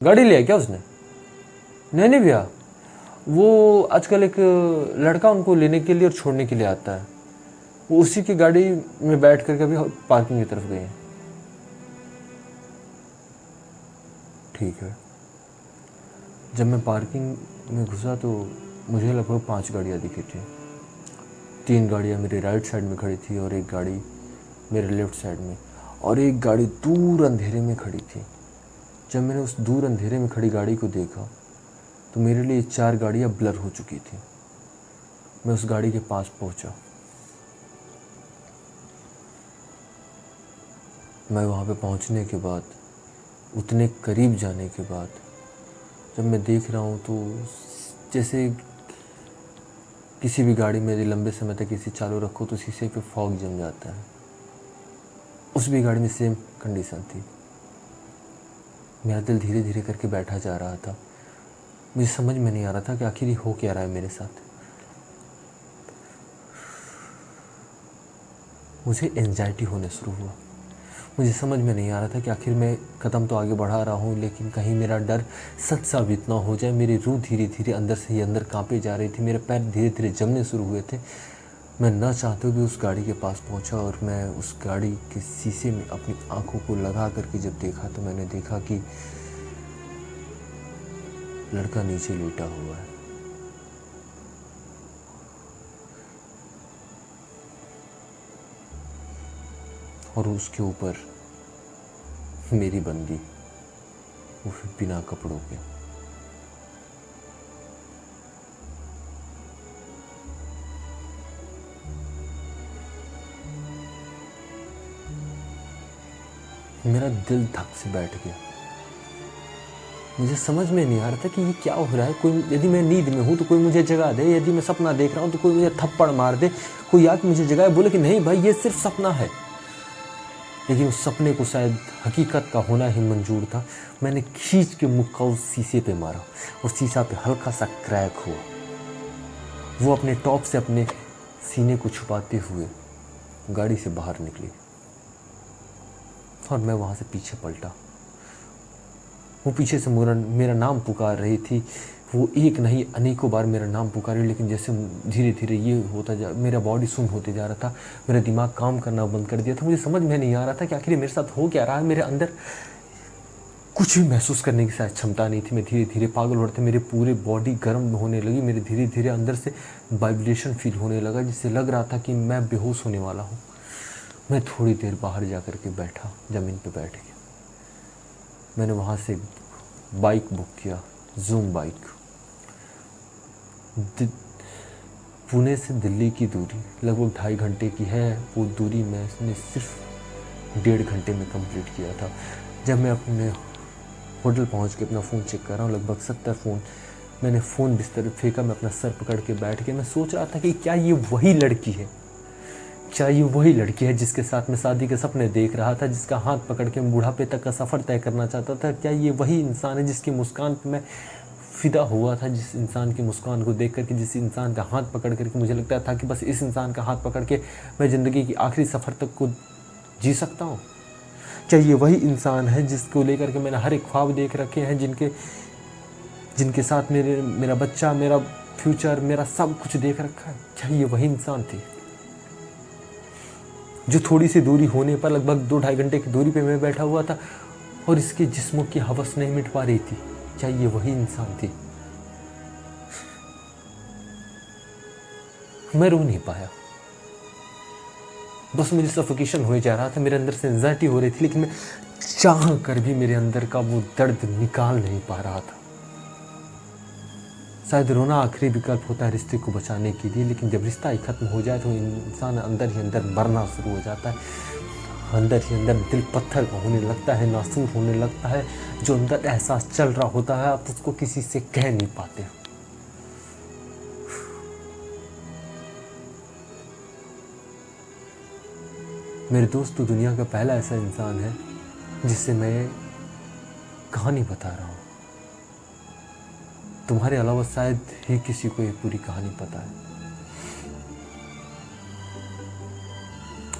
गाड़ी लिया क्या उसने? नहीं भैया, वो आजकल एक लड़का उनको लेने के लिए और छोड़ने के लिए आता है, वो उसी की गाड़ी में बैठ करके अभी पार्किंग की तरफ गए हैं। ठीक है। जब मैं पार्किंग में घुसा तो मुझे लगभग 5 गाड़ियाँ दिखी थी। 3 गाड़ियाँ मेरे राइट साइड में खड़ी थी और एक गाड़ी मेरे लेफ़्ट साइड में, और एक गाड़ी दूर अंधेरे में खड़ी थी। जब मैंने उस दूर अंधेरे में खड़ी गाड़ी को देखा तो मेरे लिए 4 गाड़ियाँ ब्लर हो चुकी थी। मैं उस गाड़ी के पास पहुंचा। मैं वहाँ पे पहुँचने के बाद, उतने करीब जाने के बाद, जब मैं देख रहा हूँ तो जैसे किसी भी गाड़ी में यदि लंबे समय तक इसे चालू रखो तो शीशे पे फॉग जम जाता है, उस भी गाड़ी में सेम कंडीशन थी। मेरा दिल धीरे धीरे करके बैठा जा रहा था। मुझे समझ में नहीं आ रहा था कि आखिर ये हो क्या रहा है मेरे साथ। मुझे एंजाइटी होने शुरू हुआ। मुझे समझ में नहीं आ रहा था कि आखिर मैं कदम तो आगे बढ़ा रहा हूँ, लेकिन कहीं मेरा डर सच साबित ना हो जाए। मेरी रूह धीरे धीरे अंदर से ही अंदर कांपे जा रही थी। मेरे पैर धीरे धीरे जमने शुरू हुए थे। मैं न चाहते हुए उस गाड़ी के पास पहुंचा और मैं उस गाड़ी के शीशे में अपनी आंखों को लगा करके जब देखा तो मैंने देखा कि लड़का नीचे लेटा हुआ है। और उसके ऊपर मेरी बंदी, वो बिना कपड़ों के। मेरा दिल धक से बैठ गया। मुझे समझ में नहीं आ रहा था कि ये क्या हो रहा है। कोई, यदि मैं नींद में हूँ तो कोई मुझे जगा दे, यदि मैं सपना देख रहा हूँ तो कोई मुझे थप्पड़ मार दे, कोई आके मुझे जगाए, बोले कि नहीं भाई ये सिर्फ सपना है। लेकिन उस सपने को शायद हकीकत का होना ही मंजूर था। मैंने खींच के मुक्का उस शीशे पे मारा और शीशा पे हल्का सा क्रैक हुआ। वो अपने टॉप से अपने सीने को छुपाते हुए गाड़ी से बाहर निकली और मैं वहाँ से पीछे पलटा। वो पीछे से मेरा नाम पुकार रही थी। वो एक नहीं अनेकों बार मेरा नाम पुकारी, लेकिन जैसे धीरे धीरे ये होता मेरा बॉडी सुन होते जा रहा था। मेरा दिमाग काम करना बंद कर दिया था। मुझे समझ में नहीं आ रहा था कि आखिर मेरे साथ हो क्या रहा है। मेरे अंदर कुछ भी महसूस करने की शायद क्षमता नहीं थी। मैं धीरे धीरे पागल हो रहा था। मेरे पूरे बॉडी गर्म होने लगी। मेरे धीरे धीरे अंदर से वाइब्रेशन फील होने लगा, जिससे लग रहा था कि मैं बेहोश होने वाला हूँ। मैं थोड़ी देर बाहर जा कर के बैठा, ज़मीन पे बैठ गया। मैंने वहाँ से बाइक बुक किया, जूम बाइक। पुणे से दिल्ली की दूरी लगभग 2.5 घंटे की है। वो दूरी मैंने सिर्फ 1.5 घंटे में कंप्लीट किया था। जब मैं अपने होटल पहुंच के अपना फ़ोन चेक कर रहा हूँ, लगभग 70 फ़ोन, मैंने फ़ोन बिस्तर पे फेंका। मैं अपना सर पकड़ के बैठ के मैं सोच रहा था कि क्या ये वही लड़की है, क्या ये वही लड़की है जिसके साथ मैं शादी के सपने देख रहा था, जिसका हाथ पकड़ के मैं बुढ़ापे तक का सफ़र तय करना चाहता था। क्या ये वही इंसान है जिसकी मुस्कान पे मैं फ़िदा हुआ था, जिस इंसान की मुस्कान को देख करके, जिस इंसान का हाथ पकड़ करके मुझे लगता था कि बस इस इंसान का हाथ पकड़ के मैं ज़िंदगी की आखिरी सफ़र तक को जी सकता हूँ। क्या ये वही इंसान है जिसको लेकर के मैंने हर एक ख्वाब देख रखे हैं, जिनके साथ मेरा बच्चा, मेरा फ्यूचर, मेरा सब कुछ देख रखा है? क्या ये वही इंसान थी जो थोड़ी सी दूरी होने पर, लगभग 2-2.5 घंटे की दूरी पे मैं बैठा हुआ था और इसके जिस्मों की हवस नहीं मिट पा रही थी? क्या ये वही इंसान थी? मैं रो नहीं पाया, बस मुझे सफोकेशन हो जा रहा था। मेरे अंदर से एंजाइटी हो रही थी, लेकिन मैं चाह कर भी मेरे अंदर का वो दर्द निकाल नहीं पा रहा था। शायद रोना आखिरी विकल्प होता है रिश्ते को बचाने के लिए, लेकिन जब रिश्ता ही खत्म हो जाए तो इंसान अंदर ही अंदर मरना शुरू हो जाता है। अंदर ही अंदर दिल पत्थर का होने लगता है, नासूर होने लगता है। जो अंदर एहसास चल रहा होता है आप उसको किसी से कह नहीं पाते। मेरे दोस्त तो दुनिया का पहला ऐसा इंसान है जिससे मैं कहानी बता रहा हूँ। तुम्हारे अलावा शायद ही किसी को ये पूरी कहानी पता है।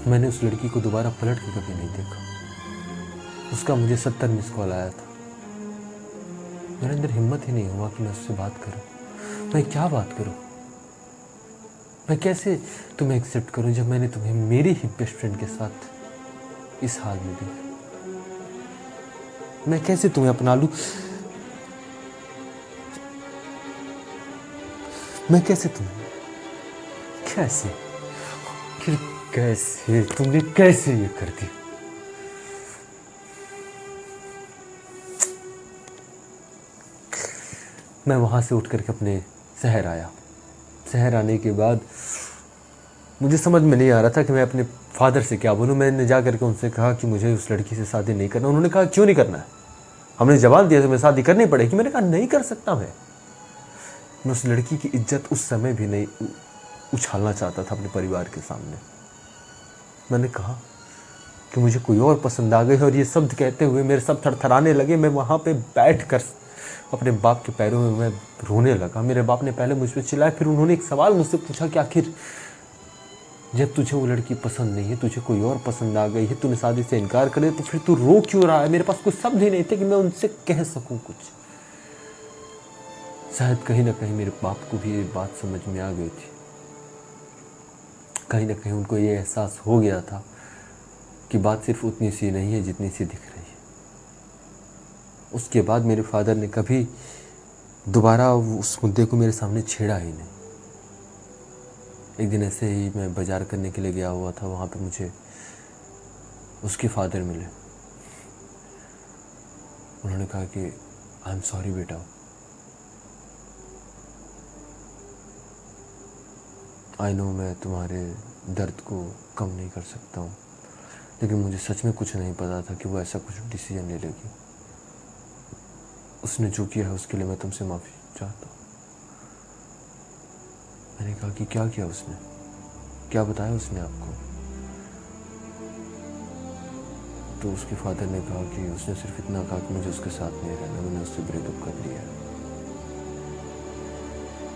मैंने उस लड़की को दोबारा पलट के कभी नहीं देखा। उसका मुझे 70 मिस कॉल आया था। मेरे अंदर हिम्मत ही नहीं हुआ कि मैं उससे बात करूं। मैं क्या बात करूं? मैं कैसे तुम्हें एक्सेप्ट करूं जब मैंने तुम्हें मेरी ही बेस्ट फ्रेंड के साथ इस हाल में देखा? मैं कैसे तुम्हें अपना लूं? मैं कैसे तुम्हें, कैसे, फिर कैसे तुमने कैसे ये कर दिया? मैं वहाँ से उठ करके अपने शहर आया। शहर आने के बाद मुझे समझ में नहीं आ रहा था कि मैं अपने फादर से क्या बोलूँ। मैंने जा करके उनसे कहा कि मुझे उस लड़की से शादी नहीं करना। उन्होंने कहा क्यों नहीं करना है? हमने जवाब दिया तुम्हें शादी करनी पड़ेगी। मैंने कहा नहीं कर सकता। मैं उस लड़की की इज्जत उस समय भी नहीं उछालना चाहता था अपने परिवार के सामने। मैंने कहा कि मुझे कोई और पसंद आ गई, और ये शब्द कहते हुए मेरे सब थरथराने लगे। मैं वहाँ पे बैठ कर अपने बाप के पैरों में मैं रोने लगा। मेरे बाप ने पहले मुझ पर चिल्लाया, फिर उन्होंने एक सवाल मुझसे पूछा कि आखिर जब तुझे वो लड़की पसंद नहीं है, तुझे कोई और पसंद आ गई है, तूने शादी से इनकार कर दिया, तो फिर तू रो क्यों रहा है? मेरे पास कोई शब्द ही नहीं थे कि मैं उनसे कह सकूं कुछ। शायद कहीं ना कहीं मेरे बाप को भी ये बात समझ में आ गई थी। कहीं ना कहीं उनको ये एहसास हो गया था कि बात सिर्फ उतनी सी नहीं है जितनी सी दिख रही है। उसके बाद मेरे फादर ने कभी दोबारा उस मुद्दे को मेरे सामने छेड़ा ही नहीं। एक दिन ऐसे ही मैं बाज़ार करने के लिए गया हुआ था, वहाँ पे मुझे उसके फादर मिले। उन्होंने कहा कि आई एम सॉरी बेटा, आई नो मैं तुम्हारे दर्द को कम नहीं कर सकता हूँ, लेकिन मुझे सच में कुछ नहीं पता था कि वो ऐसा कुछ डिसीजन ले लेगी। उसने जो किया है उसके लिए मैं तुमसे माफ़ी चाहता हूँ। मैंने कहा कि क्या किया उसने, क्या बताया उसने आपको? तो उसके फादर ने कहा कि उसने सिर्फ इतना कहा कि मुझे उसके साथ नहीं रहना, मैंने उससे ब्रेकअप कर लिया।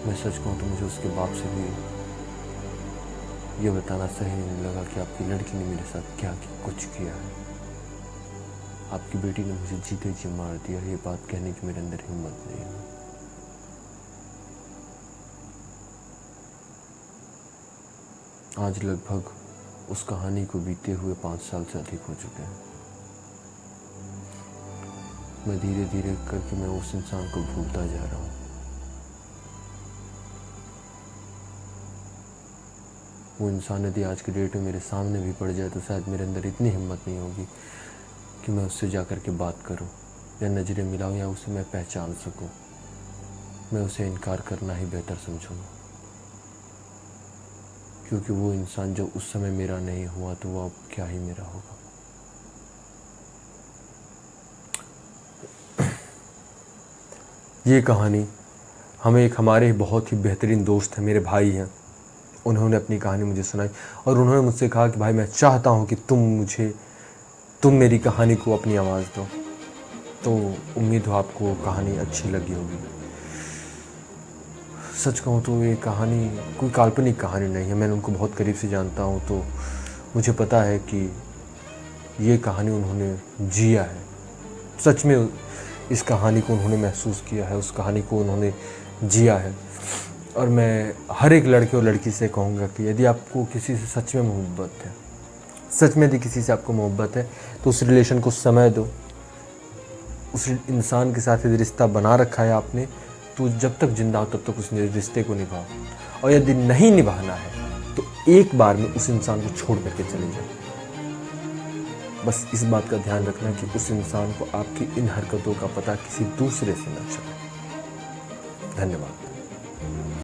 मैं सच कहूँ तो मुझे उसके बाप से भी ये बताना सही नहीं लगा कि आपकी लड़की ने मेरे साथ क्या कुछ किया है। आपकी बेटी ने मुझे जीते जी मार दिया। ये बात कहने की मेरे अंदर हिम्मत नहीं है। आज लगभग उस कहानी को बीते हुए 5 साल से अधिक हो चुके हैं। मैं धीरे धीरे करके मैं उस इंसान को भूलता जा रहा हूँ। वो इंसान यदि आज की डेट में मेरे सामने भी पड़ जाए तो शायद मेरे अंदर इतनी हिम्मत नहीं होगी कि मैं उससे जा कर के बात करूं, या नज़रें मिलाऊं, या उसे मैं पहचान सकूं। मैं उसे इनकार करना ही बेहतर समझूंगा, क्योंकि वो इंसान जब उस समय मेरा नहीं हुआ तो वो अब क्या ही मेरा होगा। ये कहानी हमें एक हमारे बहुत ही बेहतरीन दोस्त हैं, मेरे भाई हैं, उन्होंने अपनी कहानी मुझे सुनाई, और उन्होंने मुझसे कहा कि भाई मैं चाहता हूँ कि तुम मेरी कहानी को अपनी आवाज़ दो। तो उम्मीद हो आपको कहानी अच्छी लगी होगी। सच कहूँ तो ये कहानी कोई काल्पनिक कहानी नहीं है। मैंने उनको बहुत करीब से जानता हूँ, तो मुझे पता है कि ये कहानी उन्होंने जिया है। सच में इस कहानी को उन्होंने महसूस किया है, उस कहानी को उन्होंने जिया है। और मैं हर एक लड़के और लड़की से कहूँगा कि यदि आपको किसी से सच में मोहब्बत है, सच में यदि किसी से आपको मोहब्बत है, तो उस रिलेशन को समय दो। उस इंसान के साथ यदि रिश्ता बना रखा है आपने, तो जब तक जिंदा हो तब तक उस रिश्ते को निभाओ। और यदि नहीं निभाना है तो एक बार में उस इंसान को छोड़ करके चले जाओ। बस इस बात का ध्यान रखना कि उस इंसान को आपकी इन हरकतों का पता किसी दूसरे से न चले। धन्यवाद।